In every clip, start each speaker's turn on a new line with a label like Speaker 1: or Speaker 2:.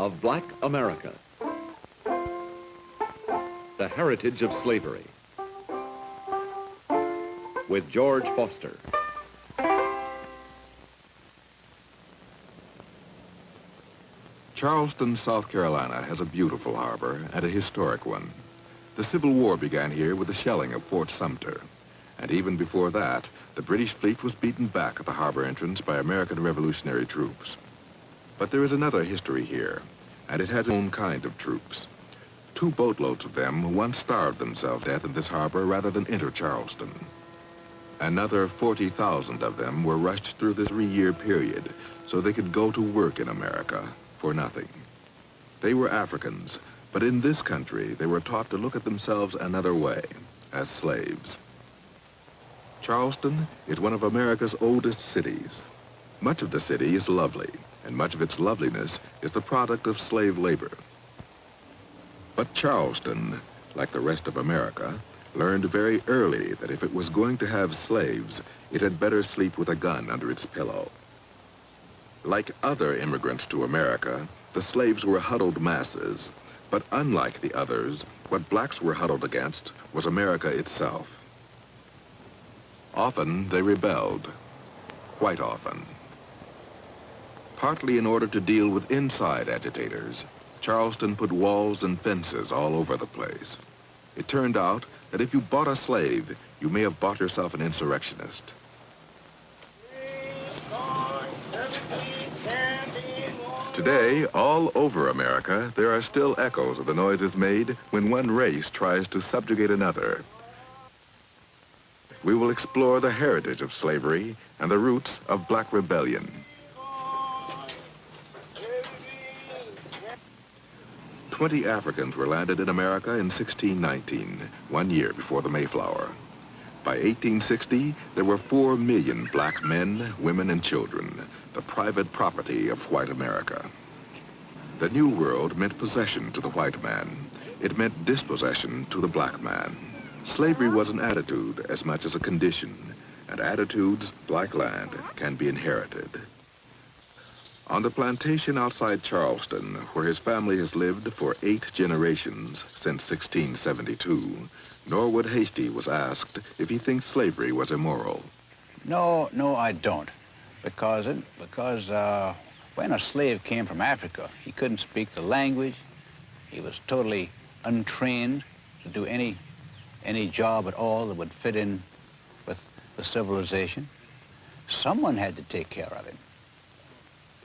Speaker 1: of Black America. The Heritage of Slavery with George Foster.
Speaker 2: Charleston, South Carolina has a beautiful harbor and a historic one. The Civil War began here with the shelling of Fort Sumter. And even before that, the British fleet was beaten back at the harbor entrance by American Revolutionary troops. But there is another history here, and it has its own kind of troops. 2 boatloads of them once starved themselves to death in this harbor rather than enter Charleston. Another 40,000 of them were rushed through this 3-year period so they could go to work in America for nothing. They were Africans, but in this country they were taught to look at themselves another way, as slaves. Charleston is one of America's oldest cities. Much of the city is lovely, and much of its loveliness is the product of slave labor. But Charleston, like the rest of America, learned very early that if it was going to have slaves, it had better sleep with a gun under its pillow. Like other immigrants to America, the slaves were huddled masses, but unlike the others, what blacks were huddled against was America itself. Often they rebelled, quite often. Partly in order to deal with inside agitators, Charleston put walls and fences all over the place. It turned out that if you bought a slave, you may have bought yourself an insurrectionist. Today, all over America, there are still echoes of the noises made when one race tries to subjugate another. We will explore the heritage of slavery and the roots of black rebellion. 20 Africans were landed in America in 1619, 1 year before the Mayflower. By 1860, there were 4 million black men, women, and children, the private property of white America. The New World meant possession to the white man. It meant dispossession to the black man. Slavery was an attitude as much as a condition, and attitudes, like land, can be inherited. On the plantation outside Charleston, where his family has lived for 8 generations since 1672, Norwood Hasty was asked if he thinks slavery was immoral.
Speaker 3: No, I don't. Because when a slave came from Africa, he couldn't speak the language. He was totally untrained to do any job at all that would fit in with the civilization. Someone had to take care of him.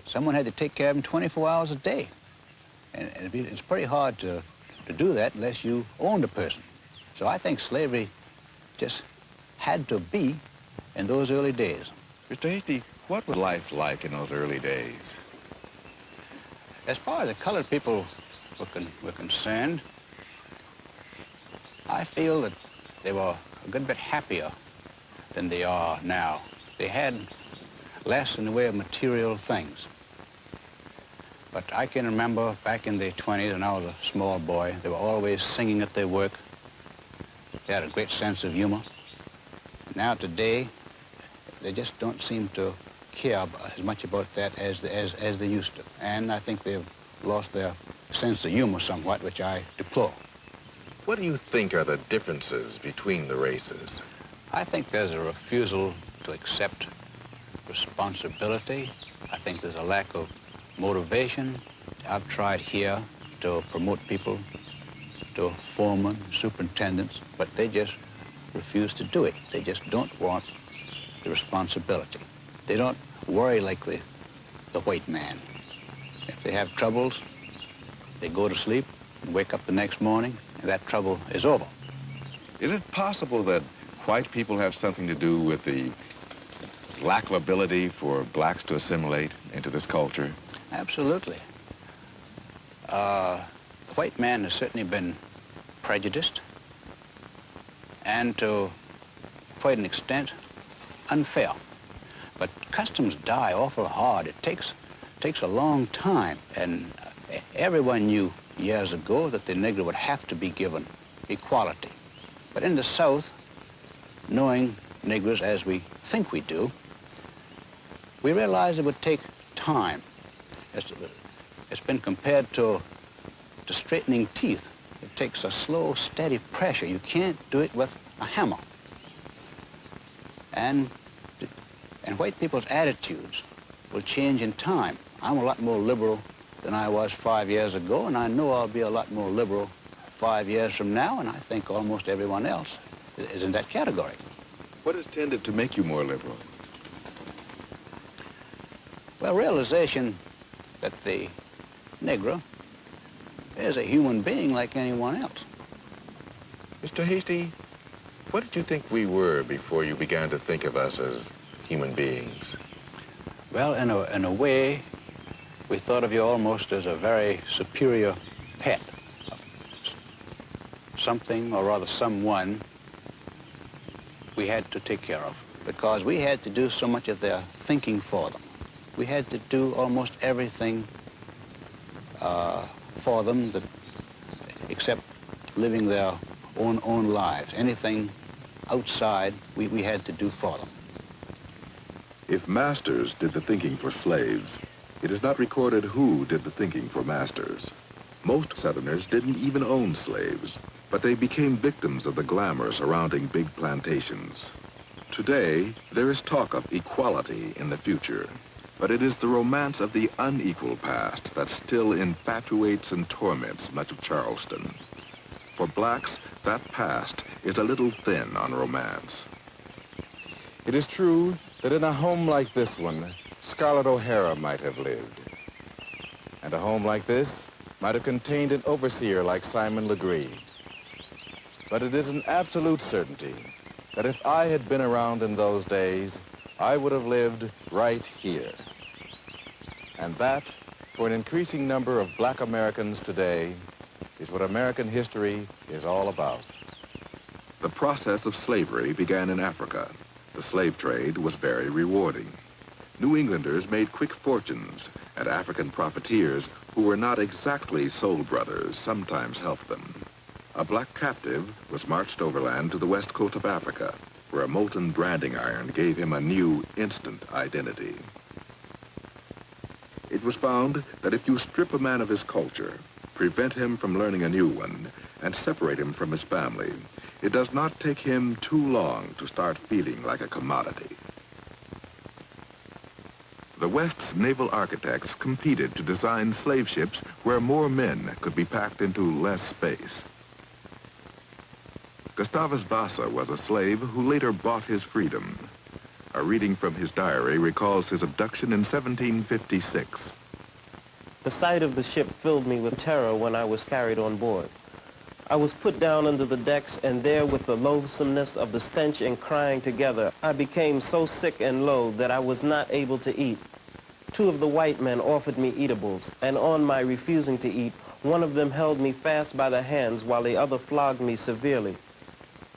Speaker 3: Someone had to take care of him 24 hours a day. And it's pretty hard to do that unless you owned a person. So I think slavery just had to be in those early days.
Speaker 2: Mr. Hasty, what was life like in those early days?
Speaker 3: As far as the colored people were concerned, I feel that they were a good bit happier than they are now. They had less in the way of material things. But I can remember back in the 20s when I was a small boy, they were always singing at their work. They had a great sense of humor. Now today, they just don't seem to care as much about that as they used to. And I think they've lost their sense of humor somewhat, which I deplore.
Speaker 2: What do you think are the differences between the races?
Speaker 3: I think there's a refusal to accept responsibility. I think there's a lack of motivation. I've tried here to promote people to foremen, superintendents, but they just refuse to do it. They just don't want the responsibility. They don't worry like the white man. If they have troubles, they go to sleep and wake up the next morning, and that trouble is over.
Speaker 2: Is it possible that white people have something to do with the lack of ability for blacks to assimilate into this culture?
Speaker 3: Absolutely. The white man has certainly been prejudiced and to quite an extent unfair. But customs die awful hard. It takes a long time, and everyone knew years ago that the Negro would have to be given equality. But in the South, knowing Negroes as we think we do, we realized it would take time. It's been compared to straightening teeth. It takes a slow, steady pressure. You can't do it with a hammer. And white people's attitudes will change in time. I'm a lot more liberal than I was 5 years ago, and I know I'll be a lot more liberal 5 years from now, and I think almost everyone else is in that category.
Speaker 2: What has tended to make you more liberal?
Speaker 3: Well, realization that the Negro is a human being like anyone else.
Speaker 4: Mr. Hasty, what did you think we were before you began to think of us as human beings?
Speaker 3: Well, in a way, we thought of you almost as a very superior pet. Something, or rather someone, we had to take care of, because we had to do so much of their thinking for them. We had to do almost everything for them except living their own lives. Anything outside, we had to do for them.
Speaker 2: If masters did the thinking for slaves, it is not recorded who did the thinking for masters. Most Southerners didn't even own slaves, but they became victims of the glamour surrounding big plantations. Today, there is talk of equality in the future, but it is the romance of the unequal past that still infatuates and torments much of Charleston. For blacks, that past is a little thin on romance.
Speaker 4: It is true that in a home like this one, Scarlett O'Hara might have lived. And a home like this might have contained an overseer like Simon Legree. But it is an absolute certainty that if I had been around in those days, I would have lived right here. And that, for an increasing number of black Americans today, is what American history is all about.
Speaker 2: The process of slavery began in Africa. The slave trade was very rewarding. New Englanders made quick fortunes, and African profiteers who were not exactly soul brothers sometimes helped them. A black captive was marched overland to the west coast of Africa, where a molten branding iron gave him a new, instant identity. It was found that if you strip a man of his culture, prevent him from learning a new one, and separate him from his family, it does not take him too long to start feeling like a commodity. The West's naval architects competed to design slave ships where more men could be packed into less space. Gustavus Vasa was a slave who later bought his freedom. A reading from his diary recalls his abduction in 1756.
Speaker 5: The sight of the ship filled me with terror when I was carried on board. I was put down under the decks, and there, with the loathsomeness of the stench and crying together, I became so sick and low that I was not able to eat. 2 of the white men offered me eatables, and on my refusing to eat, one of them held me fast by the hands while the other flogged me severely.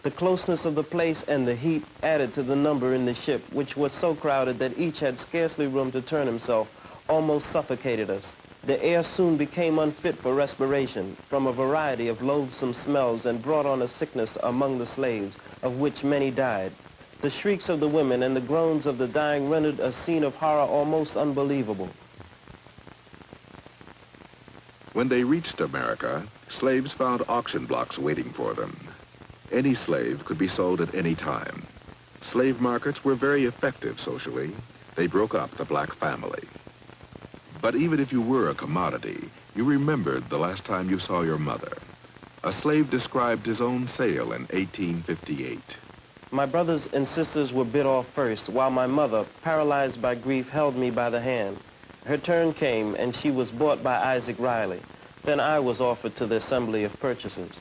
Speaker 5: The closeness of the place and the heat added to the number in the ship, which was so crowded that each had scarcely room to turn himself, almost suffocated us. The air soon became unfit for respiration from a variety of loathsome smells, and brought on a sickness among the slaves, of which many died. The shrieks of the women and the groans of the dying rendered a scene of horror almost unbelievable.
Speaker 2: When they reached America, slaves found auction blocks waiting for them. Any slave could be sold at any time. Slave markets were very effective socially. They broke up the black family. But even if you were a commodity, you remembered the last time you saw your mother. A slave described his own sale in 1858.
Speaker 5: My brothers and sisters were bid off first, while my mother, paralyzed by grief, held me by the hand. Her turn came, and she was bought by Isaac Riley. Then I was offered to the assembly of purchasers.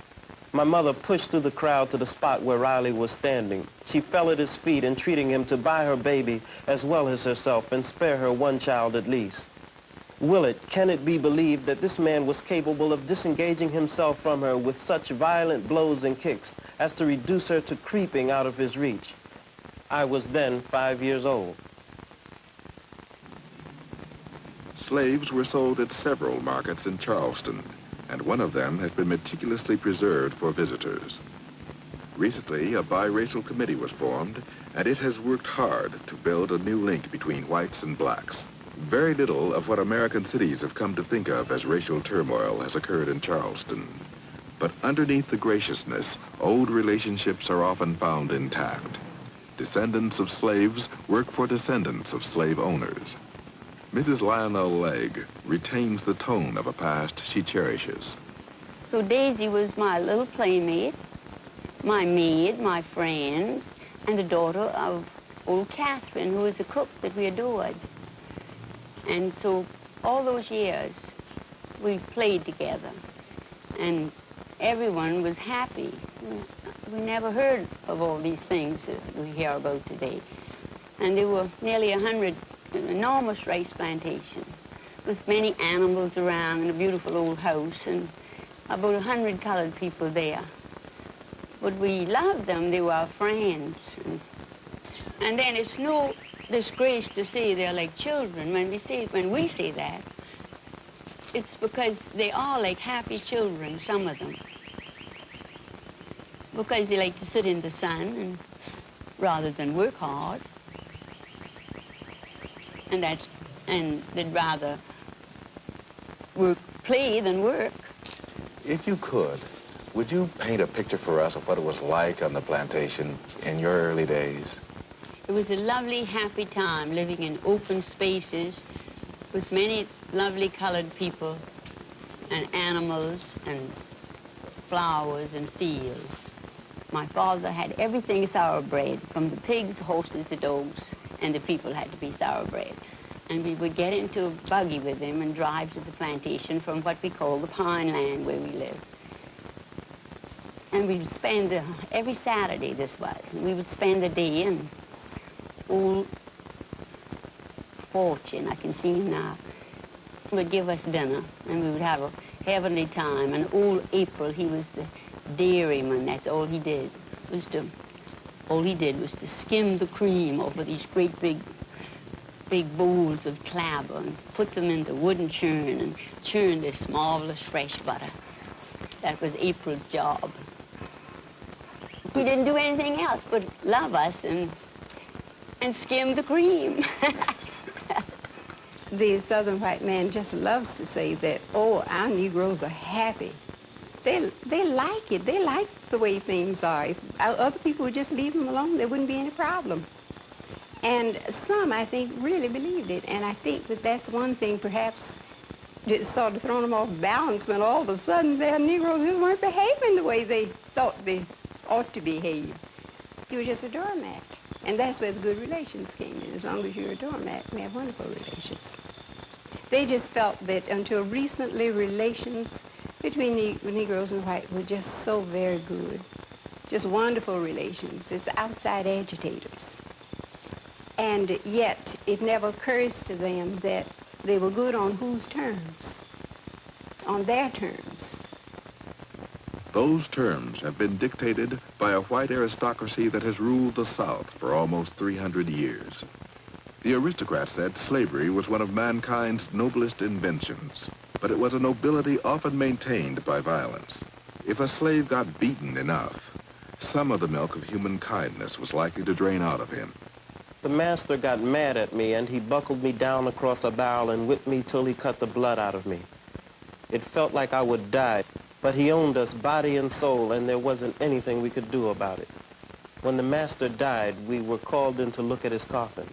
Speaker 5: My mother pushed through the crowd to the spot where Riley was standing. She fell at his feet, entreating him to buy her baby as well as herself and spare her one child at least. Will it, can it be believed that this man was capable of disengaging himself from her with such violent blows and kicks as to reduce her to creeping out of his reach? I was then 5 years old.
Speaker 2: Slaves were sold at several markets in Charleston, and one of them has been meticulously preserved for visitors. Recently, a biracial committee was formed, and it has worked hard to build a new link between whites and blacks. Very little of what American cities have come to think of as racial turmoil has occurred in Charleston. But underneath the graciousness, old relationships are often found intact. Descendants of slaves work for descendants of slave owners. Mrs. Lionel Legg retains the tone of a past she cherishes.
Speaker 6: So Daisy was my little playmate, my maid, my friend, and the daughter of old Catherine, who was the cook that we adored. And so all those years, we played together, and everyone was happy. We never heard of all these things that we hear about today. And there were nearly 100 enormous rice plantations with many animals around and a beautiful old house and about 100 colored people there. But we loved them. They were our friends. And then it's no disgrace to say they're like children. When we say that, it's because they are like happy children, some of them. Because they like to sit in the sun and rather than work hard. And they'd rather play than work.
Speaker 4: If you could, would you paint a picture for us of what it was like on the plantation in your early days?
Speaker 6: It was a lovely, happy time living in open spaces with many lovely colored people and animals and flowers and fields. My father had everything thoroughbred, from the pigs, horses, the dogs, and the people had to be thoroughbred. And we would get into a buggy with him and drive to the plantation from what we call the pine land where we lived. And we'd spend, every Saturday this was, and we would spend a day in old Fortune, I can see him now, would give us dinner, and we would have a heavenly time. And old April, he was the dairyman. That's all he did. All he did was to skim the cream over these great big bowls of clabber and put them in the wooden churn and churn this marvelous fresh butter. That was April's job. He didn't do anything else but love us and skim the cream.
Speaker 7: The Southern white man just loves to say that, oh, our Negroes are happy. They like it. They like the way things are. If other people would just leave them alone, there wouldn't be any problem. And some, I think, really believed it. And I think that that's one thing perhaps that sort of thrown them off balance when all of a sudden their Negroes just weren't behaving the way they thought they ought to behave. They were just a doormat. And that's where the good relations came in. As long as you're a doormat, we have wonderful relations. They just felt that until recently, relations between the Negroes and white were just so very good. Just wonderful relations. It's outside agitators. And yet, it never occurs to them that they were good on whose terms? On their terms.
Speaker 2: Those terms have been dictated by a white aristocracy that has ruled the South for almost 300 years. The aristocrats said slavery was one of mankind's noblest inventions, but it was a nobility often maintained by violence. If a slave got beaten enough, some of the milk of human kindness was likely to drain out of him.
Speaker 5: The master got mad at me, and he buckled me down across a barrel and whipped me till he cut the blood out of me. It felt like I would die, but he owned us body and soul, and there wasn't anything we could do about it. When the master died, we were called in to look at his coffin.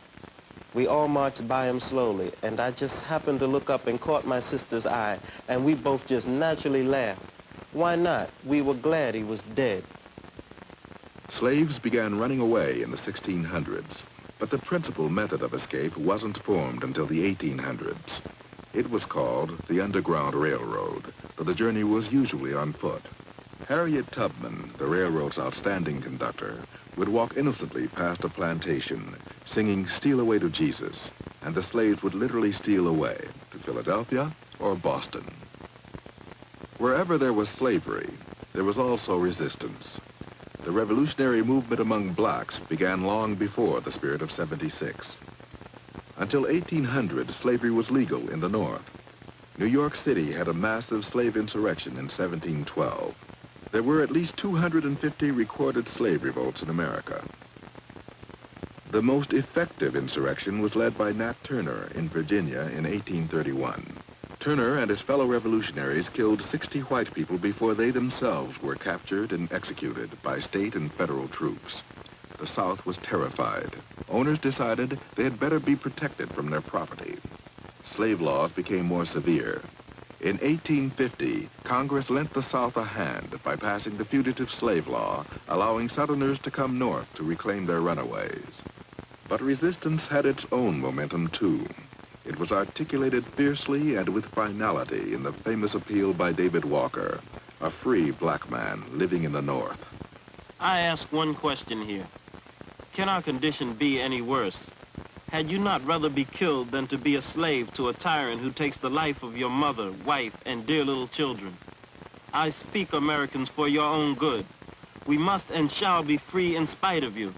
Speaker 5: We all marched by him slowly, and I just happened to look up and caught my sister's eye, and we both just naturally laughed. Why not? We were glad he was dead.
Speaker 2: Slaves began running away in the 1600s, but the principal method of escape wasn't formed until the 1800s. It was called the Underground Railroad, but the journey was usually on foot. Harriet Tubman, the railroad's outstanding conductor, would walk innocently past a plantation, singing "Steal Away to Jesus," and the slaves would literally steal away to Philadelphia or Boston. Wherever there was slavery, there was also resistance. The revolutionary movement among blacks began long before the Spirit of '76. Until 1800, slavery was legal in the North. New York City had a massive slave insurrection in 1712. There were at least 250 recorded slave revolts in America. The most effective insurrection was led by Nat Turner in Virginia in 1831. Turner and his fellow revolutionaries killed 60 white people before they themselves were captured and executed by state and federal troops. The South was terrified. Owners decided they had better be protected from their property. Slave laws became more severe. In 1850, Congress lent the South a hand by passing the Fugitive Slave Law, allowing Southerners to come north to reclaim their runaways. But resistance had its own momentum, too. It was articulated fiercely and with finality in the famous appeal by David Walker, a free black man living in the North.
Speaker 5: I ask one question here. Can our condition be any worse? Had you not rather be killed than to be a slave to a tyrant who takes the life of your mother, wife, and dear little children? I speak, Americans, for your own good. We must and shall be free in spite of you.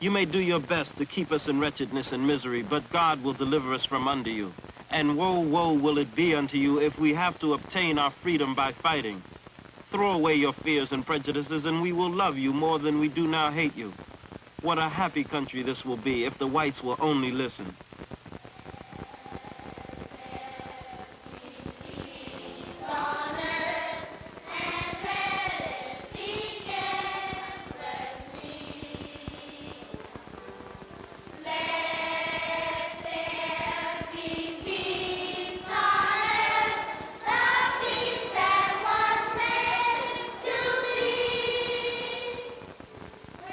Speaker 5: You may do your best to keep us in wretchedness and misery, but God will deliver us from under you. And woe, woe will it be unto you if we have to obtain our freedom by fighting. Throw away your fears and prejudices, and we will love you more than we do now hate you. What a happy country this will be if the whites will only listen.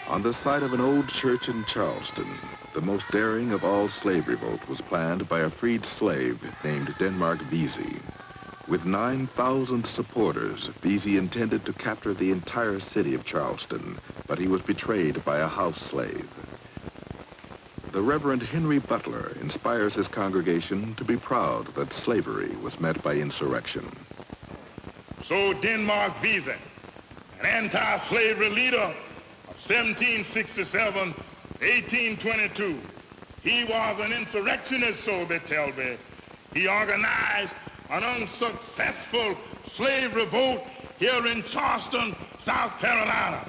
Speaker 2: On the site of an old church in Charleston, the most daring of all slave revolt was planned by a freed slave named Denmark Vesey. With 9,000 supporters, Vesey intended to capture the entire city of Charleston, but he was betrayed by a house slave. The Reverend Henry Butler inspires his congregation to be proud that slavery was met by insurrection.
Speaker 8: So Denmark Vesey, an anti-slavery leader, 1767, 1822. He was an insurrectionist, so they tell me. He organized an unsuccessful slave revolt here in Charleston, South Carolina.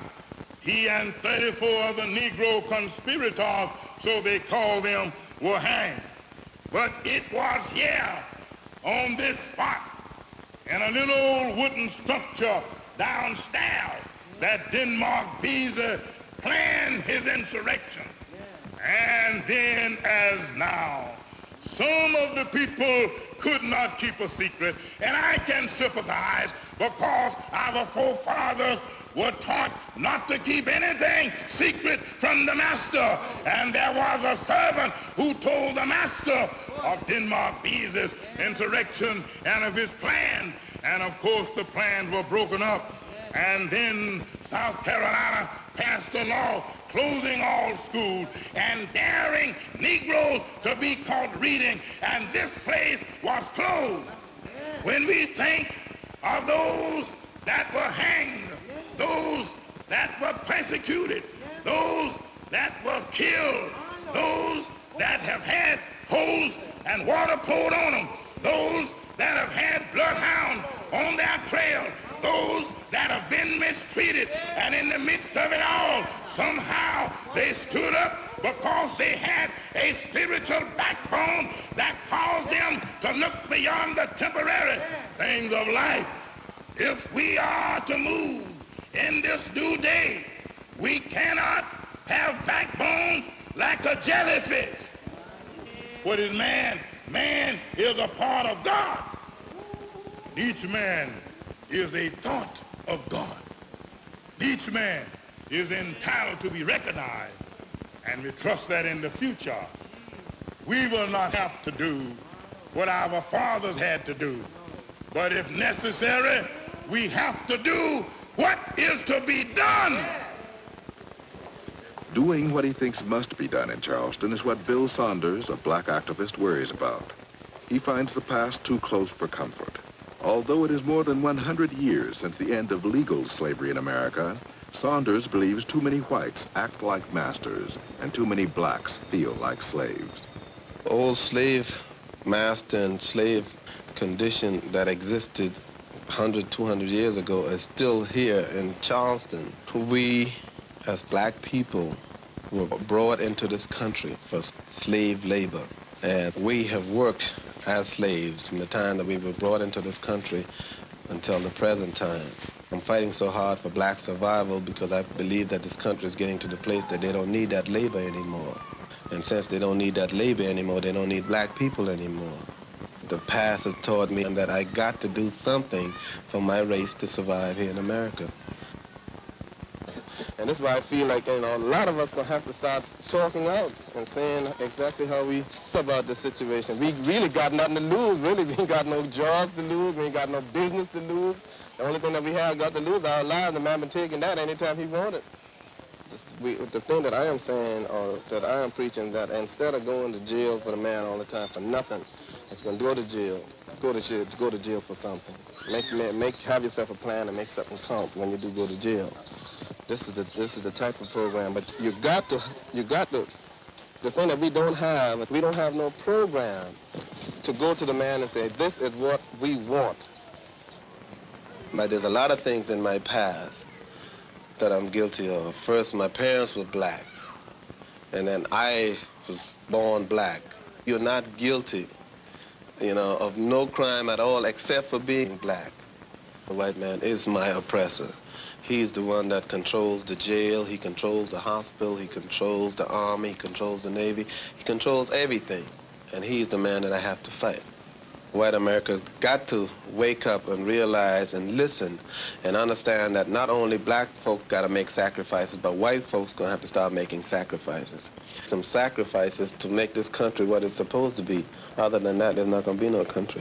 Speaker 8: He and 34 other Negro conspirators, so they call them, were hanged. But it was here, on this spot, in a little old wooden structure downstairs, that Denmark Vesey planned his insurrection. And then, as now, some of the people could not keep a secret, and I can sympathize because our forefathers were taught not to keep anything secret from the master. And there was a servant who told the master of Denmark Vesey's insurrection and of his plan. And of course, the plans were broken up. And then South Carolina passed a law closing all schools and daring Negroes to be caught reading, and this place was closed. When we think of those that were hanged, those that were persecuted, those that were killed, those that have had hose and water poured on them, those that have had bloodhounds on their trail, those that have been mistreated, and in the midst of it all, somehow they stood up because they had a spiritual backbone that caused them to look beyond the temporary things of life. If we are to move in this new day, we cannot have backbones like a jellyfish. What is man? Man is a part of God. Each man is a thought of God. Each man is entitled to be recognized, and we trust that in the future we will not have to do what our fathers had to do, but if necessary, we have to do what is to be done.
Speaker 2: Doing what he thinks must be done in Charleston is what Bill Saunders, a black activist, worries about. He finds the past too close for comfort. Although it is more than 100 years since the end of legal slavery in America, Saunders believes too many whites act like masters and too many blacks feel like slaves.
Speaker 9: Old slave master and slave condition that existed 100, 200 years ago is still here in Charleston. We, as black people, were brought into this country for slave labor. And we have worked as slaves from the time that we were brought into this country until the present time. I'm fighting so hard for black survival because I believe that this country is getting to the place that they don't need that labor anymore. And since they don't need that labor anymore, they don't need black people anymore. The past has taught me that I got to do something for my race to survive here in America. And that's why I feel like, a lot of us going to have to start talking out and saying exactly how we feel about this situation. We really got nothing to lose, really. We ain't got no jobs to lose. We ain't got no business to lose. The only thing that we have got to lose is our lives. The man been taking that anytime he wanted. The thing that I am saying, or that I am preaching, that instead of going to jail for the man all the time for nothing, if you're going to go to jail for something. Have yourself a plan and make something count when you do go to jail. This is the type of program, but you got to, the thing that we don't have no program to go to the man and say, this is what we want. But there's a lot of things in my past that I'm guilty of. First, my parents were black, and then I was born black. You're not guilty, of no crime at all except for being black. The white man is my oppressor. He's the one that controls the jail, he controls the hospital, he controls the army, he controls the Navy, he controls everything. And he's the man that I have to fight. White America's got to wake up and realize and listen and understand that not only black folk got to make sacrifices, but white folks going to have to start making sacrifices. Some sacrifices to make this country what it's supposed to be. Other than that, there's not going to be no country.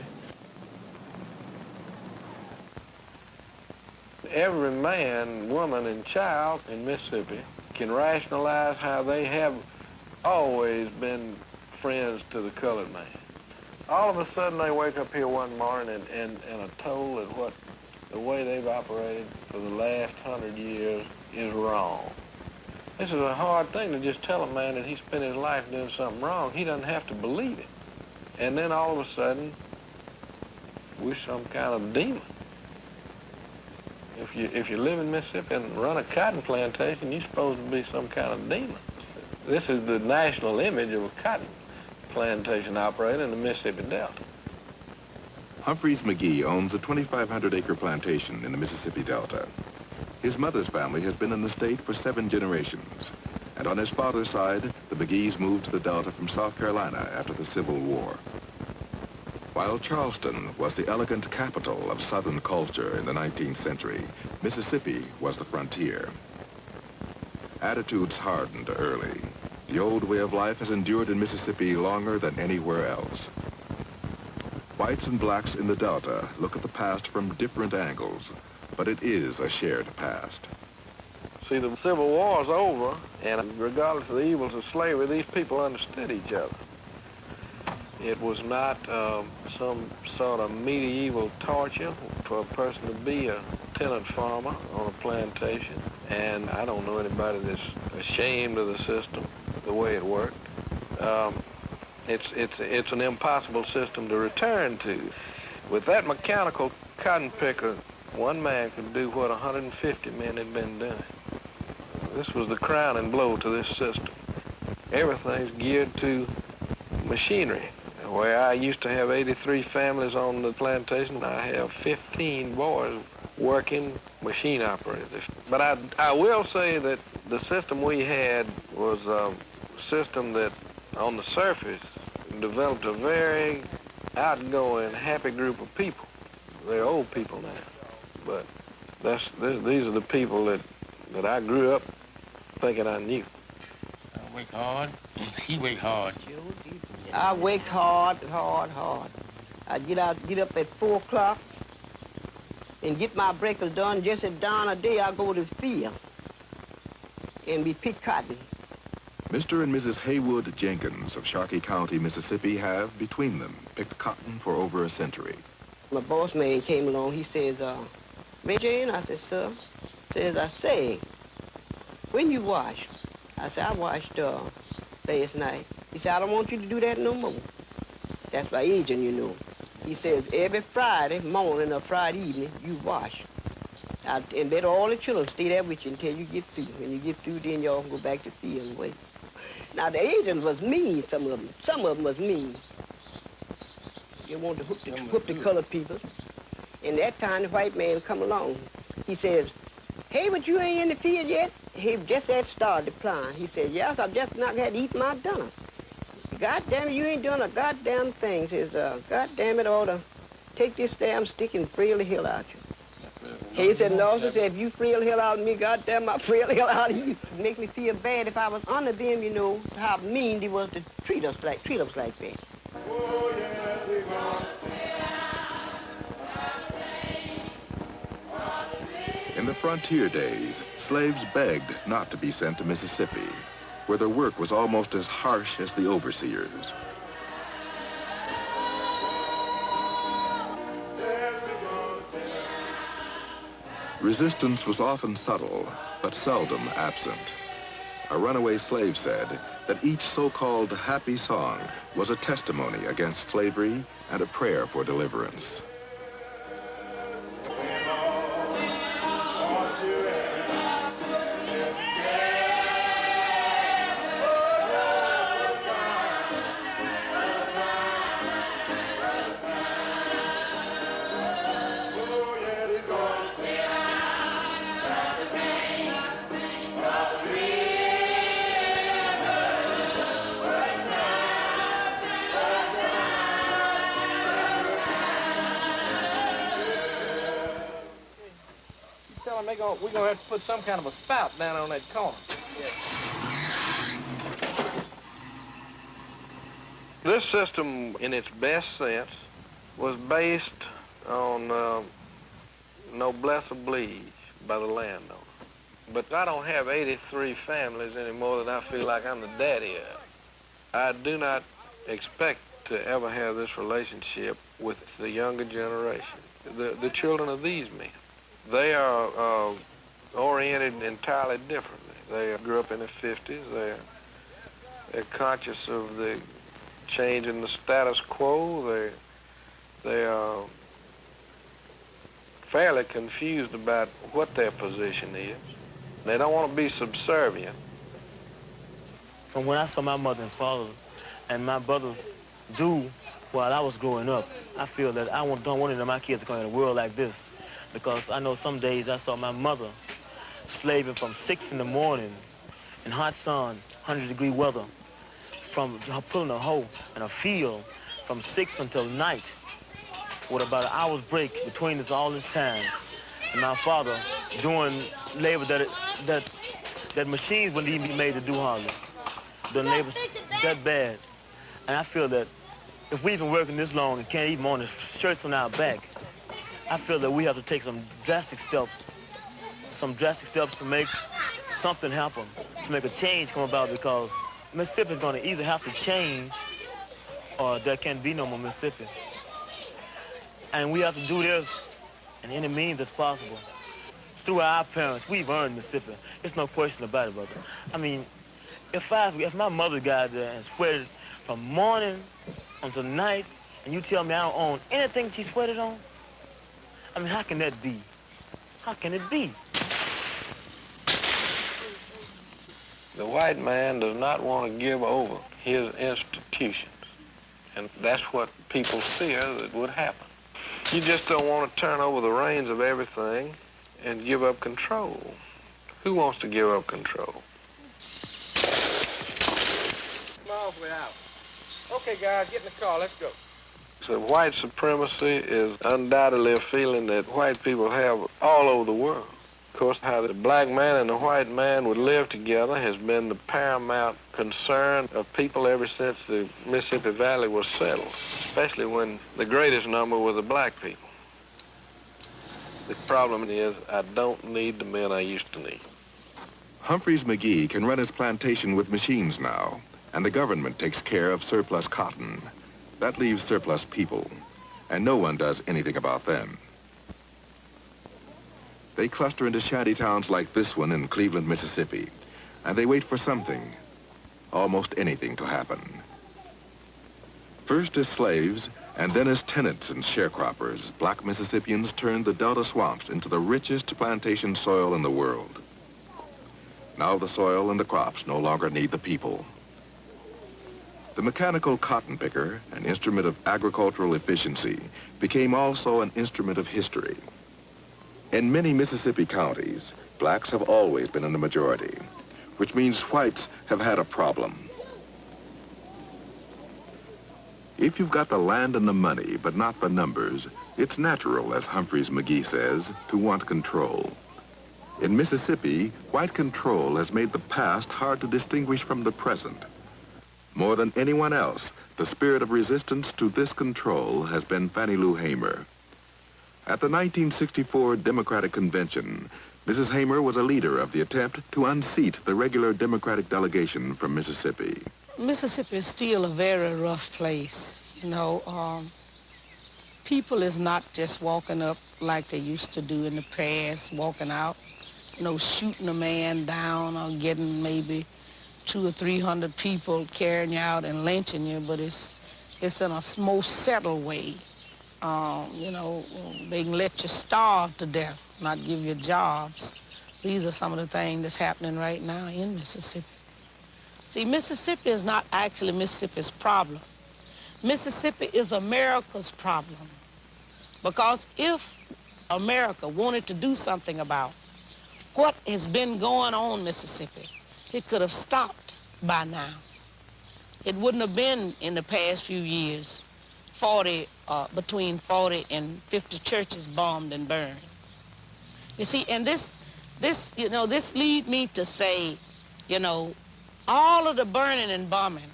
Speaker 10: Every man, woman, and child in Mississippi can rationalize how they have always been friends to the colored man. All of a sudden they wake up here one morning and are told that the way they've operated for the last 100 years is wrong. This is a hard thing to just tell a man that he spent his life doing something wrong. He doesn't have to believe it. And then all of a sudden, we're some kind of demon. If you live in Mississippi and run a cotton plantation, you're supposed to be some kind of demon. This is the national image of a cotton plantation operator in the Mississippi Delta.
Speaker 2: Humphreys McGee owns a 2,500-acre plantation in the Mississippi Delta. His mother's family has been in the state for 7 generations. And on his father's side, the McGees moved to the Delta from South Carolina after the Civil War. While Charleston was the elegant capital of Southern culture in the 19th century, Mississippi was the frontier. Attitudes hardened early. The old way of life has endured in Mississippi longer than anywhere else. Whites and blacks in the Delta look at the past from different angles, but it is a shared past.
Speaker 10: See, the Civil War is over, and regardless of the evils of slavery, these people understood each other. It was not some sort of medieval torture for a person to be a tenant farmer on a plantation. And I don't know anybody that's ashamed of the system, the way it worked. It's an impossible system to return to. With that mechanical cotton picker, one man could do what 150 men had been doing. This was the crowning blow to this system. Everything's geared to machinery. Where I used to have 83 families on the plantation, I have 15 boys working machine operators. But I will say that the system we had was a system that, on the surface, developed a very outgoing, happy group of people. They're old people now, but these are the people that I grew up thinking I knew.
Speaker 11: I work hard, he work hard.
Speaker 12: I worked hard. I'd get up at 4 o'clock and get my breakfast done. Just at dawn of day, I go to the field and we pick cotton.
Speaker 2: Mr. and Mrs. Haywood Jenkins of Sharkey County, Mississippi have, between them, picked cotton for over a century.
Speaker 12: My boss man came along. He says, Major Jane, I said, sir. I say, when you wash? I said, I washed last night. He said, I don't want you to do that no more. That's my agent, you know. He says, every Friday morning or Friday evening, you wash. And let all the children stay there with you until you get through. When you get through, then y'all can go back to field and wait. Now, the agents was mean, some of them. Some of them was mean. They wanted to hook the colored people. And that time, the white man come along. He says, hey, but you ain't in the field yet? He just had started plowing. He said, yes, I've just not had to eat my dinner. God damn it, you ain't doing a goddamn thing. He says, God damn it, I ought to take this damn stick and frail the hell out you. He said, no, he said, if you frail the hell out of me, goddamn, I frail the hell out of you. It make me feel bad if I was under them, you know, how mean they was to treat us like that.
Speaker 2: In the frontier days, slaves begged not to be sent to Mississippi, where their work was almost as harsh as the overseers. Resistance was often subtle, but seldom absent. A runaway slave said that each so-called happy song was a testimony against slavery and a prayer for deliverance.
Speaker 10: We're going to have to put some kind of a spout down on that corner. This system, in its best sense, was based on noblesse oblige by the landowner. But I don't have 83 families anymore that I feel like I'm the daddy of. I do not expect to ever have this relationship with the younger generation, the children of these men. They are oriented entirely differently. They grew up in the 50s. They're conscious of the change in the status quo. They are fairly confused about what their position is. They don't want to be subservient.
Speaker 13: From when I saw my mother and father and my brothers do while I was growing up, I feel that I don't want any of my kids to come in a world like this. Because I know some days I saw my mother slaving from 6 in the morning in hot sun, 100-degree weather, from pulling a hoe in a field from 6 until night, with about an hour's break between us all this time. And my father doing labor that machines wouldn't even be made to do hardly. The labor that bad. And I feel that if we've been working this long and can't even on the shirts on our back, I feel that we have to take some drastic steps to make something happen, to make a change come about, because Mississippi is going to either have to change or there can be no more Mississippi. And we have to do this in any means that's possible. Through our parents, we've earned Mississippi. It's no question about it, brother. I mean, if my mother got there and sweated from morning until night, and you tell me I don't own anything she sweated on, I mean, how can that be? How can it be?
Speaker 10: The white man does not want to give over his institutions, and that's what people fear that would happen. You just don't want to turn over the reins of everything and give up control. Who wants to give up control?
Speaker 9: Come on, we're out. Okay, guys, get in the car. Let's go.
Speaker 10: So white supremacy is undoubtedly a feeling that white people have all over the world. Of course, how the black man and the white man would live together has been the paramount concern of people ever since the Mississippi Valley was settled, especially when the greatest number were the black people. The problem is I don't need the men I used to need.
Speaker 2: Humphreys McGee can run his plantation with machines now, and the government takes care of surplus cotton. That leaves surplus people, and no one does anything about them. They cluster into shanty towns like this one in Cleveland, Mississippi, and they wait for something, almost anything, to happen. First as slaves, And then as tenants and sharecroppers, black Mississippians turned the Delta swamps into the richest plantation soil in the world. Now the soil and the crops no longer need the people. The mechanical cotton picker, an instrument of agricultural efficiency, became also an instrument of history. In many Mississippi counties, blacks have always been in the majority, which means whites have had a problem. If you've got the land and the money, but not the numbers, it's natural, as Humphreys McGee says, to want control. In Mississippi, white control has made the past hard to distinguish from the present. More than anyone else, the spirit of resistance to this control has been Fannie Lou Hamer. At the 1964 Democratic Convention, Mrs. Hamer was a leader of the attempt to unseat the regular Democratic delegation from Mississippi.
Speaker 14: Mississippi is still a very rough place. You know, people is not just walking up like they used to do in the past, walking out, you know, shooting a man down or getting maybe 200 or 300 people carrying you out and lynching you, but it's in a most settled way. You know, they can let you starve to death, not give you jobs. These are some of the things that's happening right now in Mississippi. See, Mississippi is not actually Mississippi's problem. Mississippi is America's problem. Because if America wanted to do something about what has been going on in Mississippi, it could have stopped by now. It wouldn't have been in the past few years between 40 and 50 churches bombed and burned. You see, and this lead me to say, you know, all of the burning and bombing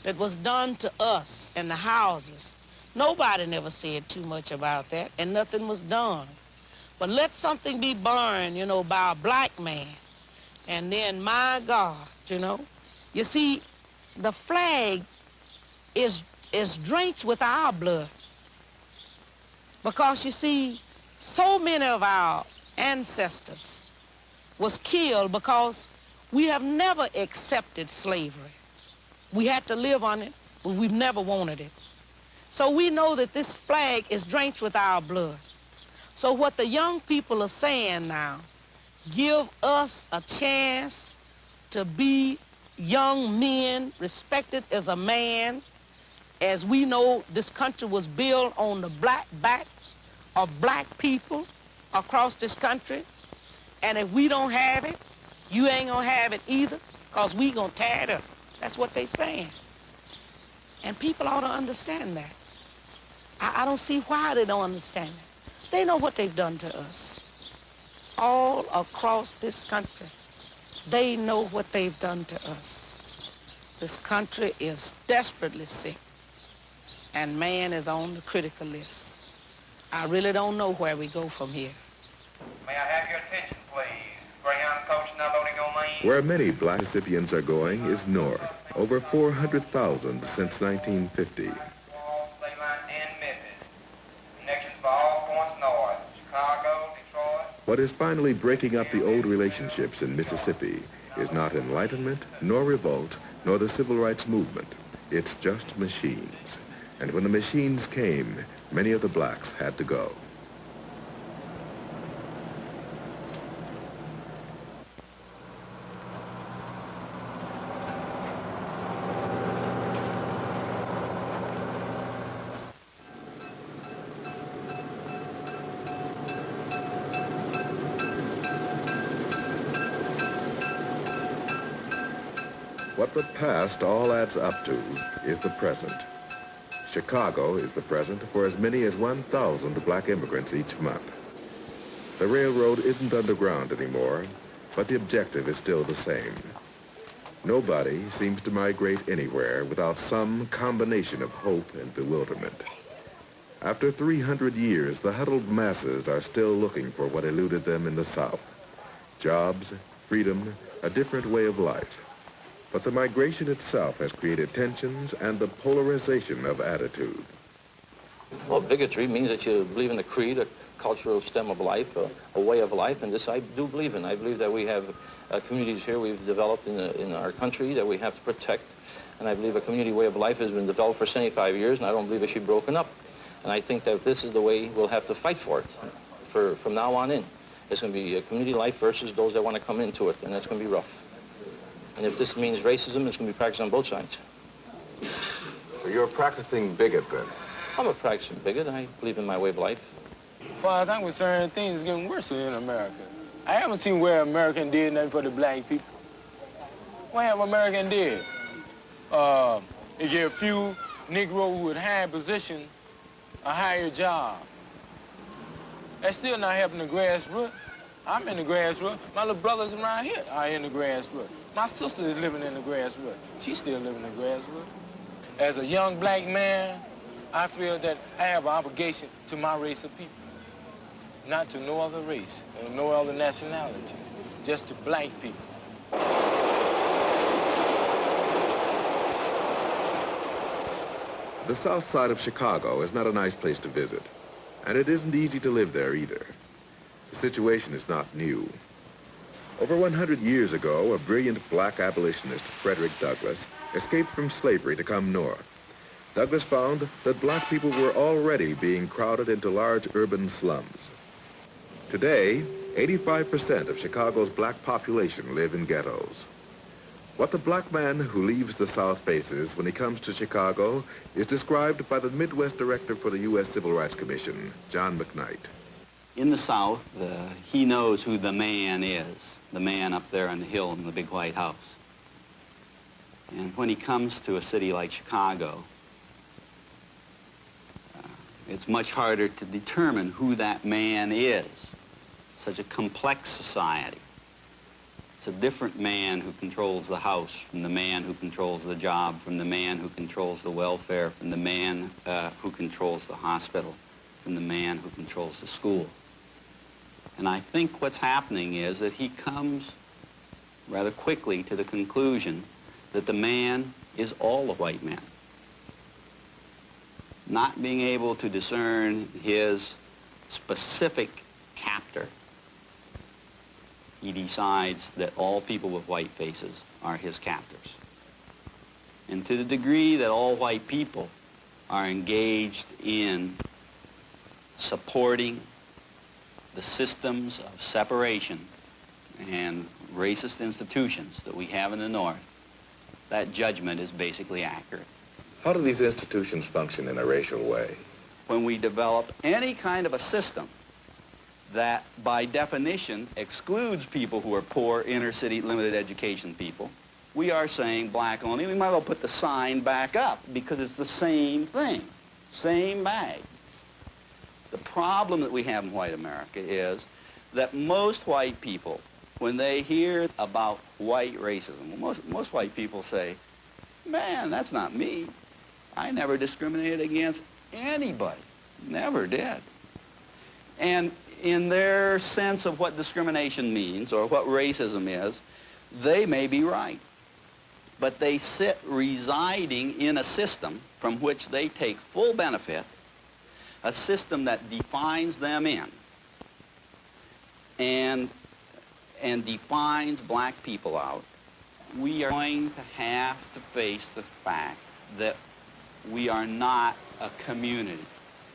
Speaker 14: that was done to us and the houses, nobody never said too much about that, and nothing was done. But let something be burned, you know, by a black man, and then, my God, you know, you see, the flag is drenched with our blood. Because, you see, so many of our ancestors was killed because we have never accepted slavery. We had to live on it, but we've never wanted it. So we know that this flag is drenched with our blood. So what the young people are saying now, give us a chance to be young men, respected as a man. As we know, this country was built on the black backs of black people across this country. And if we don't have it, you ain't gonna have it either, because we gonna tear it up. That's what they saying. And people ought to understand that. I don't see why they don't understand it. They know what they've done to us. All across this country, they know what they've done to us. This country is desperately sick, and man is on the critical list. I really don't know where we go from here.
Speaker 15: May I have your attention, please? Greyhound coach now loading on lane.
Speaker 2: Where many black Mississippians are going is north, over 400,000 since 1950. What is finally breaking up the old relationships in Mississippi is not enlightenment, nor revolt, nor the civil rights movement. It's just machines. And when the machines came, many of the blacks had to go. What the past all adds up to is the present. Chicago is the present for as many as 1,000 black immigrants each month. The railroad isn't underground anymore, but the objective is still the same. Nobody seems to migrate anywhere without some combination of hope and bewilderment. After 300 years, the huddled masses are still looking for what eluded them in the South. Jobs, freedom, a different way of life. But the migration itself has created tensions and the polarization of attitudes.
Speaker 16: Well, bigotry means that you believe in a creed, a cultural stem of life, a way of life, and this I do believe in. I believe that we have communities here we've developed in our country that we have to protect, And I believe a community way of life has been developed for 75 years, and I don't believe it should be broken up. And I think that this is the way we'll have to fight for it from now on in. It's going to be a community life versus those that want to come into it, and that's going to be rough. And if this means racism, it's going to be practiced on both sides.
Speaker 2: So you're a practicing bigot, then?
Speaker 16: I'm a practicing bigot. I believe in my way of life.
Speaker 11: Well, I think with certain things it's getting worse in America. I haven't seen where American did nothing for the black people. What have American did? They gave a few Negroes who had high position a higher job. That's still not helping the grassroots. I'm in the grassroots. My little brothers around here are in the grassroots. My sister is living in the grassroots. She's still living in the grassroots. As a young black man, I feel that I have an obligation to my race of people, not to no other race and no other nationality, just to black people.
Speaker 2: The south side of Chicago is not a nice place to visit, and it isn't easy to live there either. The situation is not new. Over 100 years ago, a brilliant black abolitionist, Frederick Douglass, escaped from slavery to come north. Douglass found that black people were already being crowded into large urban slums. Today, 85% of Chicago's black population live in ghettos. What the black man who leaves the South faces when he comes to Chicago is described by the Midwest Director for the U.S. Civil Rights Commission, John McKnight.
Speaker 17: In the South, he knows who the man is, the man up there on the hill in the big white house. And when he comes to a city like Chicago, it's much harder to determine who that man is. It's such a complex society. It's a different man who controls the house from the man who controls the job, from the man who controls the welfare, from the man who controls the hospital, from the man who controls the school. And I think what's happening is that he comes rather quickly to the conclusion that the man is all the white men. Not being able to discern his specific captor, he decides that all people with white faces are his captors. And to the degree that all white people are engaged in supporting the systems of separation and racist institutions that we have in the North, that judgment is basically accurate.
Speaker 2: How do these institutions function in a racial way?
Speaker 17: When we develop any kind of a system that by definition excludes people who are poor, inner city, limited education people, we are saying black only. We might as well put the sign back up because it's the same thing, same bag. The problem that we have in white America is that most white people, when they hear about white racism, most white people say, man, that's not me. I never discriminated against anybody. Never did. And in their sense of what discrimination means or what racism is, they may be right. But they sit residing in a system from which they take full benefit, a system that defines them in and defines black people out. We are going to have to face the fact that we are not a community.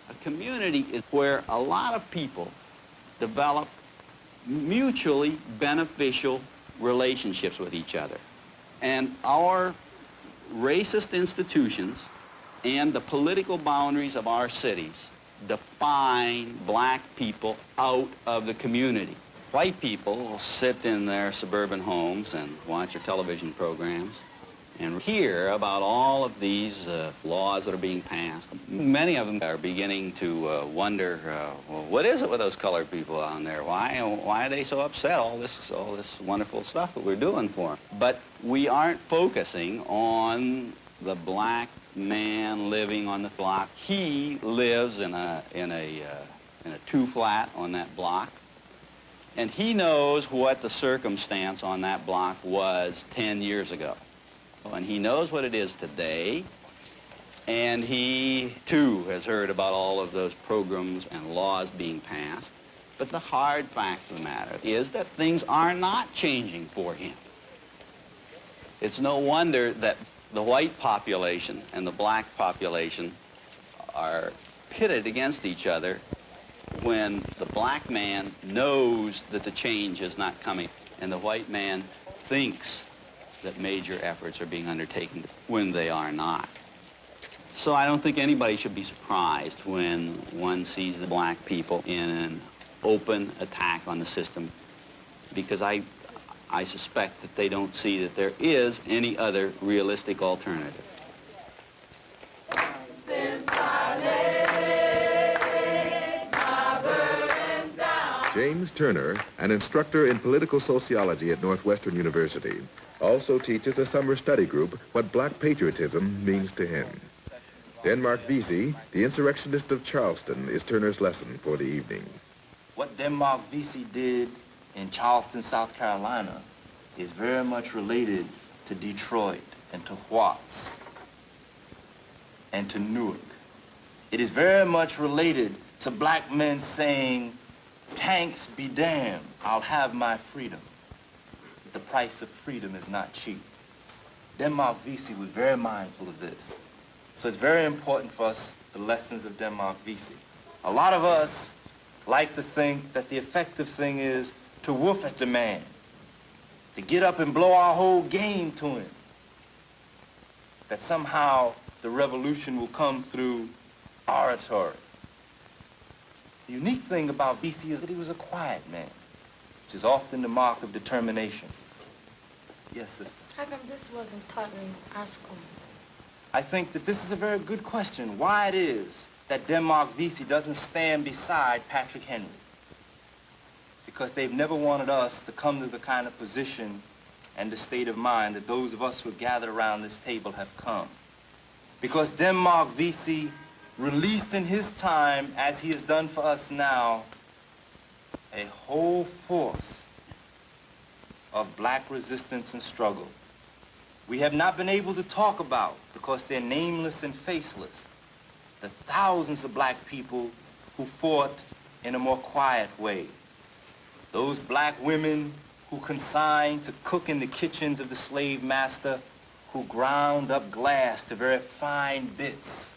Speaker 17: A community is where a lot of people develop mutually beneficial relationships with each other. And our racist institutions and the political boundaries of our cities define black people out of the community. White people will sit in their suburban homes and watch their television programs and hear about all of these laws that are being passed. Many of them are beginning to wonder, well, what is it with those colored people down there? Why are they so upset? All this wonderful stuff that we're doing for them. But we aren't focusing on the black man living on the block. He lives in a two-flat on that block, and he knows what the circumstance on that block was 10 years ago. And he knows what it is today, and he, too, has heard about all of those programs and laws being passed. But the hard fact of the matter is that things are not changing for him. It's no wonder that the white population and the black population are pitted against each other when the black man knows that the change is not coming and the white man thinks that major efforts are being undertaken when they are not. So I don't think anybody should be surprised when one sees the black people in an open attack on the system, because I suspect that they don't see that there is any other realistic alternative.
Speaker 2: James Turner, an instructor in political sociology at Northwestern University, also teaches a summer study group what black patriotism means to him. Denmark Vesey, the insurrectionist of Charleston, is Turner's lesson for the evening.
Speaker 18: What Denmark Vesey did in Charleston, South Carolina, is very much related to Detroit and to Watts and to Newark. It is very much related to black men saying, "Tanks be damned, I'll have my freedom." The price of freedom is not cheap. Denmark Vesey was very mindful of this. So it's very important for us, the lessons of Denmark Vesey. A lot of us like to think that the effective thing is to woof at the man, to get up and blow our whole game to him, that somehow the revolution will come through oratory. The unique thing about Vesey is that he was a quiet man, which is often the mark of determination. Yes, sister?
Speaker 19: How come this wasn't taught in our school?
Speaker 18: I think that this is a very good question, why it is that Denmark Vesey doesn't stand beside Patrick Henry. Because they've never wanted us to come to the kind of position and the state of mind that those of us who are gathered around this table have come. Because Denmark Vesey released in his time, as he has done for us now, a whole force of black resistance and struggle. We have not been able to talk about, because they're nameless and faceless, the thousands of black people who fought in a more quiet way. Those black women who consigned to cook in the kitchens of the slave master, who ground up glass to very fine bits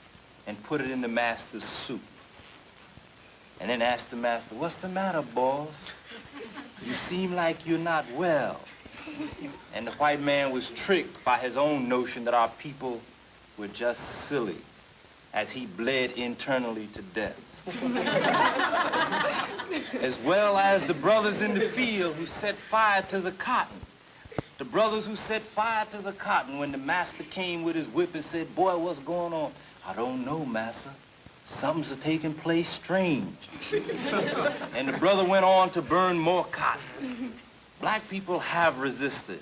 Speaker 18: and put it in the master's soup. And then asked the master, "What's the matter, boss? You seem like you're not well." And the white man was tricked by his own notion that our people were just silly as he bled internally to death. As well as the brothers in the field who set fire to the cotton. The brothers who set fire to the cotton when the master came with his whip and said, "Boy, what's going on?" "I don't know, master. Something's taking place strange." And the brother went on to burn more cotton. Black people have resisted,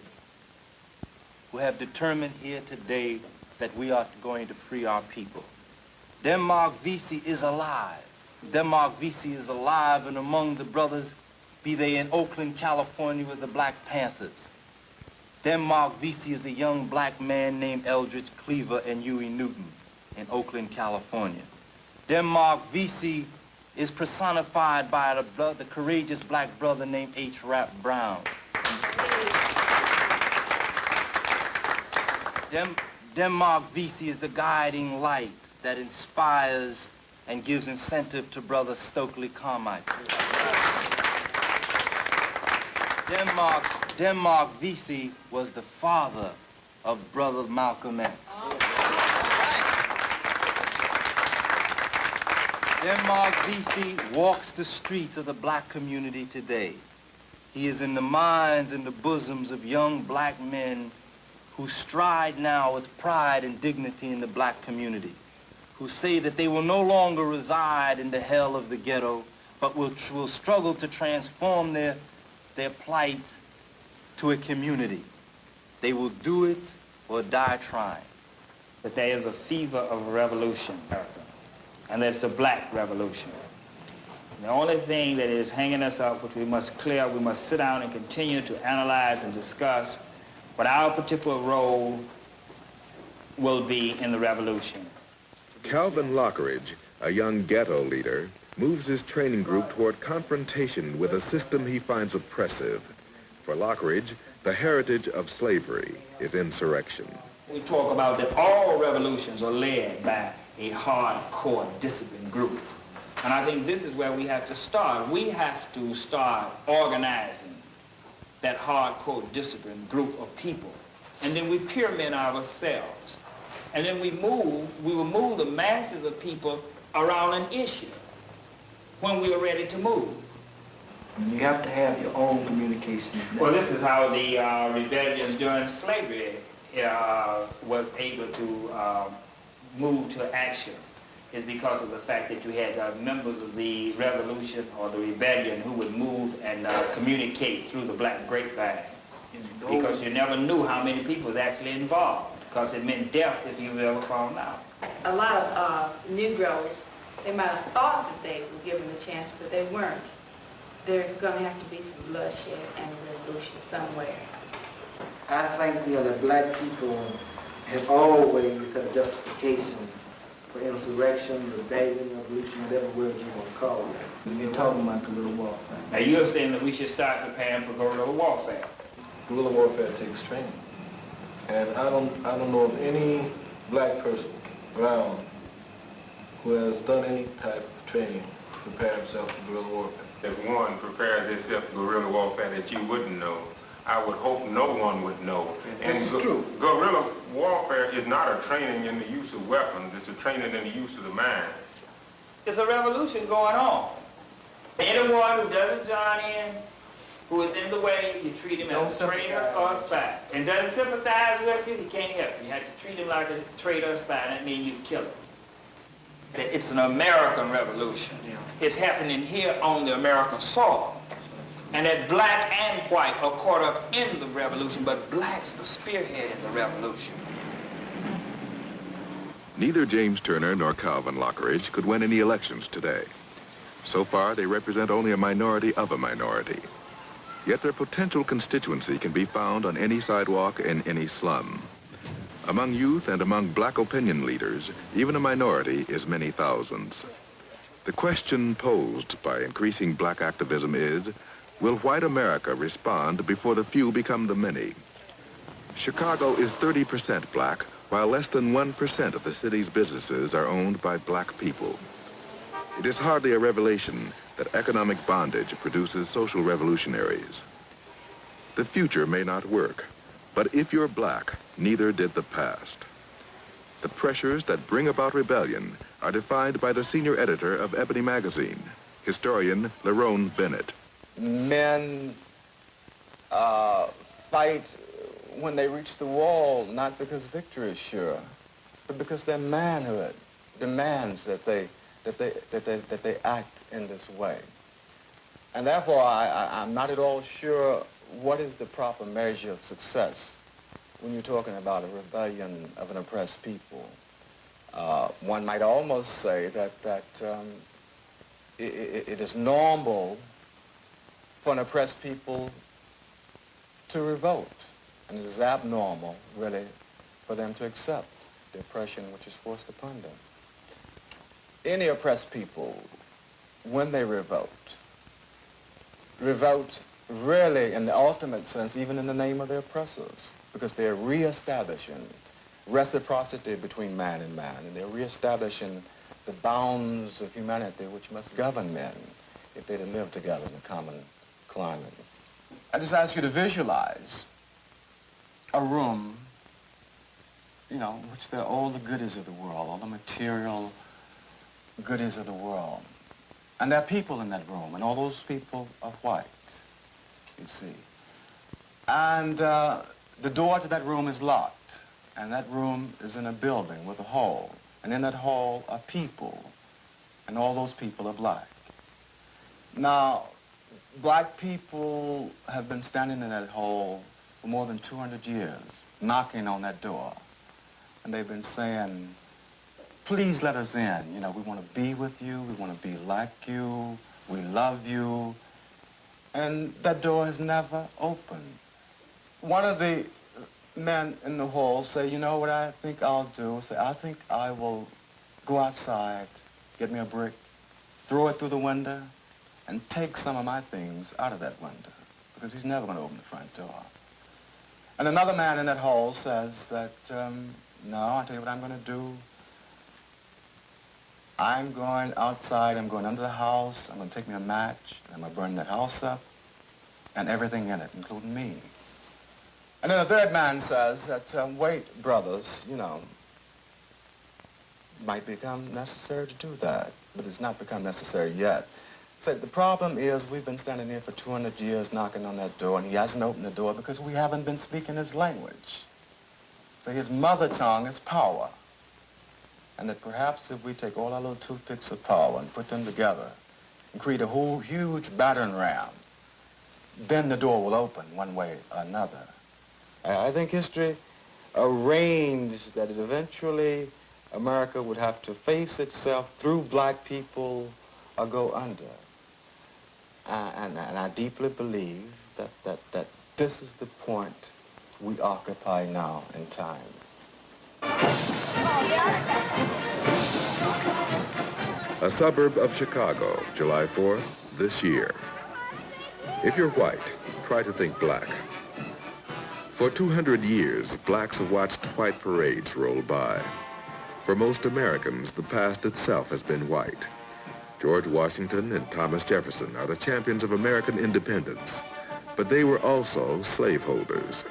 Speaker 18: who have determined here today that we are going to free our people. Denmark Vesey is alive. Denmark Vesey is alive and among the brothers, be they in Oakland, California with the Black Panthers. Denmark Vesey is a young black man named Eldridge Cleaver and Huey Newton in Oakland, California. Denmark Vesey is personified by the courageous black brother named H. Rap Brown. Denmark Vesey is the guiding light that inspires and gives incentive to Brother Stokely Carmichael. Denmark Vesey was the father of Brother Malcolm X. Denmark Vesey walks the streets of the black community today. He is in the minds and the bosoms of young black men who stride now with pride and dignity in the black community, who say that they will no longer reside in the hell of the ghetto, but will struggle to transform their plight to a community. They will do it or die trying.
Speaker 20: That there is a fever of revolution, and that it's a black revolution. The only thing that is hanging us up, which we must clear, we must sit down and continue to analyze and discuss what our particular role will be in the revolution.
Speaker 2: Calvin Lockridge, a young ghetto leader, moves his training group toward confrontation with a system he finds oppressive. For Lockridge, the heritage of slavery is insurrection.
Speaker 20: We talk about that all revolutions are led by a hardcore disciplined group. And I think this is where we have to start. We have to start organizing that hardcore disciplined group of people. And then we pyramid ourselves. And then we will move the masses of people around an issue when we are ready to move.
Speaker 18: You have to have your own communications.
Speaker 20: Well, this is how the rebellions during slavery was able to move to action. Is because of the fact that you had members of the revolution or the rebellion who would move and communicate through the black grapevine. Because you never knew how many people was actually involved, because it meant death if you ever found out.
Speaker 21: A lot of Negroes, they might have thought that they were given a chance, but they weren't. There's going to have to be some bloodshed and revolution somewhere.
Speaker 22: I think that black people have always had a justification for insurrection, rebellion, revolution, whatever word you want to call it.
Speaker 18: You're talking about guerrilla warfare.
Speaker 20: Now you're saying that we should start preparing for guerrilla warfare.
Speaker 10: Guerrilla warfare takes training. And I don't know of any black person around who has done any type of training to prepare himself for guerrilla warfare.
Speaker 23: If one prepares himself for guerrilla warfare that you wouldn't know, I would hope no one would know. And
Speaker 18: this is true.
Speaker 23: Guerrilla warfare is not a training in the use of weapons, it's a training in the use of the mind.
Speaker 20: There's a revolution going on. Anyone who doesn't join in, who is in the way, you treat him as a traitor or a spy. And doesn't sympathize with you, he can't help you. You have to treat him like a traitor or a spy. That means you kill him. It's an American revolution. It's happening here on the American soil. And that black and white are caught up in the revolution, but black's the spearhead in the revolution.
Speaker 2: Neither James Turner nor Calvin Lockridge could win any elections today. So far, they represent only a minority of a minority. Yet their potential constituency can be found on any sidewalk in any slum. Among youth and among black opinion leaders, even a minority is many thousands. The question posed by increasing black activism is, will white America respond before the few become the many? Chicago is 30% black, while less than 1% of the city's businesses are owned by black people. It is hardly a revelation that economic bondage produces social revolutionaries. The future may not work, but if you're black, neither did the past. The pressures that bring about rebellion are defined by the senior editor of Ebony magazine, historian Lerone Bennett.
Speaker 24: Men fight when they reach the wall, not because victory is sure, but because their manhood demands that they act in this way. And therefore, I'm not at all sure what is the proper measure of success when you're talking about a rebellion of an oppressed people. One might almost say that it is normal for an oppressed people to revolt, and it is abnormal, really, for them to accept the oppression which is forced upon them. Any oppressed people, when they revolt really in the ultimate sense, even in the name of their oppressors, because they're reestablishing reciprocity between man and man, and they're reestablishing the bounds of humanity which must govern men if they're to live together in a common climate. I just ask you to visualize a room, you know, in which there are all the goodies of the world, all the material goodies of the world. And there are people in that room, and all those people are white, you see. And the door to that room is locked, and that room is in a building with a hall. And in that hall are people, and all those people are black. Now, black people have been standing in that hall for more than 200 years, knocking on that door. And they've been saying, please let us in. You know, we want to be with you. We want to be like you. We love you. And that door has never opened. One of the men in the hall say, you know what I think I'll do? Say, I think I will go outside, get me a brick, throw it through the window, and take some of my things out of that window, because he's never going to open the front door. And another man in that hall says that, no, I'll tell you what I'm going to do. I'm going outside, I'm going under the house, I'm going to take me a match, and I'm going to burn that house up, and everything in it, including me. And then a third man says that, wait, brothers, you know, might become necessary to do that, but it's not become necessary yet. So the problem is we've been standing here for 200 years knocking on that door, and he hasn't opened the door because we haven't been speaking his language. So his mother tongue is power. And that perhaps if we take all our little toothpicks of power and put them together and create a whole huge battering ram, then the door will open one way or another. I think history arranged that eventually America would have to face itself through black people or go under. And I deeply believe that this is the point we occupy now in time.
Speaker 2: A suburb of Chicago, July 4th, this year. If you're white, try to think black. For 200 years, blacks have watched white parades roll by. For most Americans, the past itself has been white. George Washington and Thomas Jefferson are the champions of American independence, but they were also slaveholders.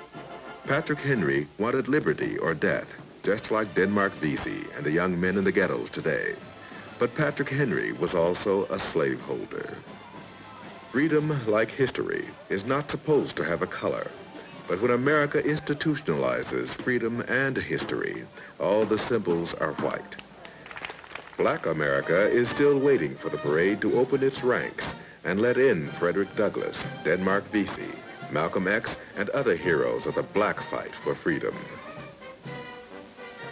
Speaker 2: Patrick Henry wanted liberty or death, just like Denmark Vesey and the young men in the ghettos today. But Patrick Henry was also a slaveholder. Freedom, like history, is not supposed to have a color. But when America institutionalizes freedom and history, all the symbols are white. Black America is still waiting for the parade to open its ranks and let in Frederick Douglass, Denmark Vesey, Malcolm X, and other heroes of the black fight for freedom.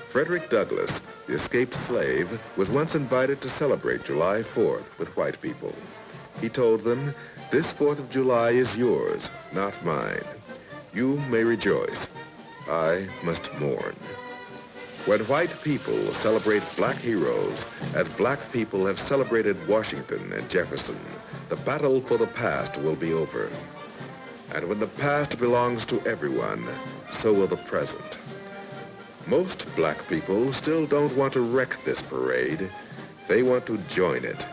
Speaker 2: Frederick Douglass, the escaped slave, was once invited to celebrate July 4th with white people. He told them, "This 4th of July is yours, not mine. You may rejoice. I must mourn." When white people celebrate black heroes, as black people have celebrated Washington and Jefferson, the battle for the past will be over. And when the past belongs to everyone, so will the present. Most black people still don't want to wreck this parade. They want to join it.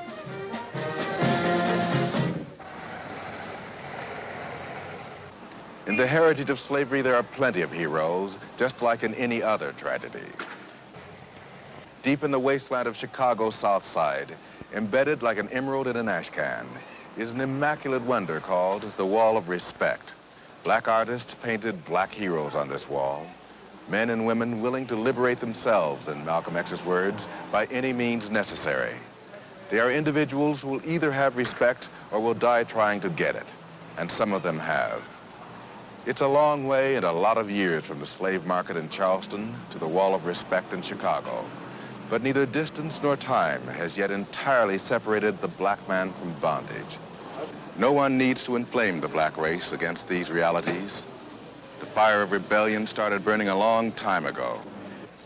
Speaker 2: In the heritage of slavery, there are plenty of heroes, just like in any other tragedy. Deep in the wasteland of Chicago's South Side, embedded like an emerald in an ash can, is an immaculate wonder called the Wall of Respect. Black artists painted black heroes on this wall. Men and women willing to liberate themselves, in Malcolm X's words, by any means necessary. They are individuals who will either have respect or will die trying to get it, and some of them have. It's a long way and a lot of years from the slave market in Charleston to the Wall of Respect in Chicago. But neither distance nor time has yet entirely separated the black man from bondage. No one needs to inflame the black race against these realities. The fire of rebellion started burning a long time ago.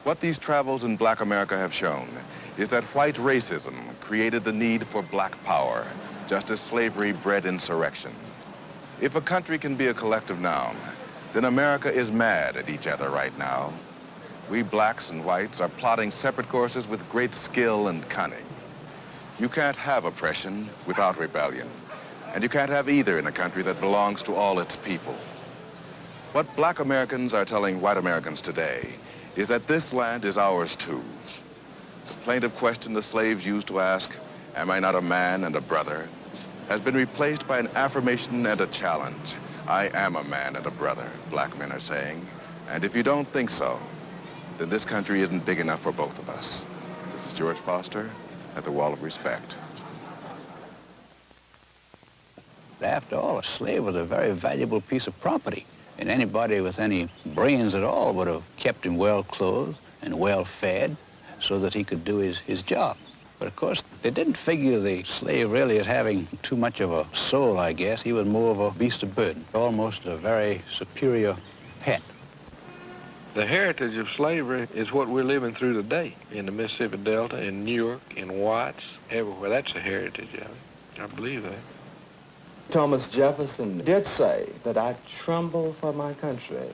Speaker 2: What these travels in black America have shown is that white racism created the need for black power, just as slavery bred insurrection. If a country can be a collective noun, then America is mad at each other right now. We blacks and whites are plotting separate courses with great skill and cunning. You can't have oppression without rebellion, and you can't have either in a country that belongs to all its people. What black Americans are telling white Americans today is that this land is ours too. The plaintive question the slaves used to ask, "Am I not a man and a brother?" has been replaced by an affirmation and a challenge. I am a man and a brother, black men are saying. And if you don't think so, then this country isn't big enough for both of us. This is George Foster at the Wall of Respect.
Speaker 1: After all, a slave was a very valuable piece of property, and anybody with any brains at all would have kept him well clothed and well fed so that he could do his job. But of course, they didn't figure the slave really as having too much of a soul, I guess. He was more of a beast of burden, almost a very superior pet.
Speaker 10: The heritage of slavery is what we're living through today in the Mississippi Delta, in New York, in Watts, everywhere. That's a heritage of it. I believe that.
Speaker 24: Thomas Jefferson did say that I tremble for my country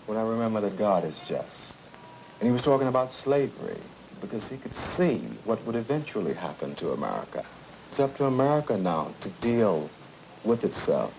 Speaker 24: when I remember that God is just. And he was talking about slavery because he could see what would eventually happen to America. It's up to America now to deal with itself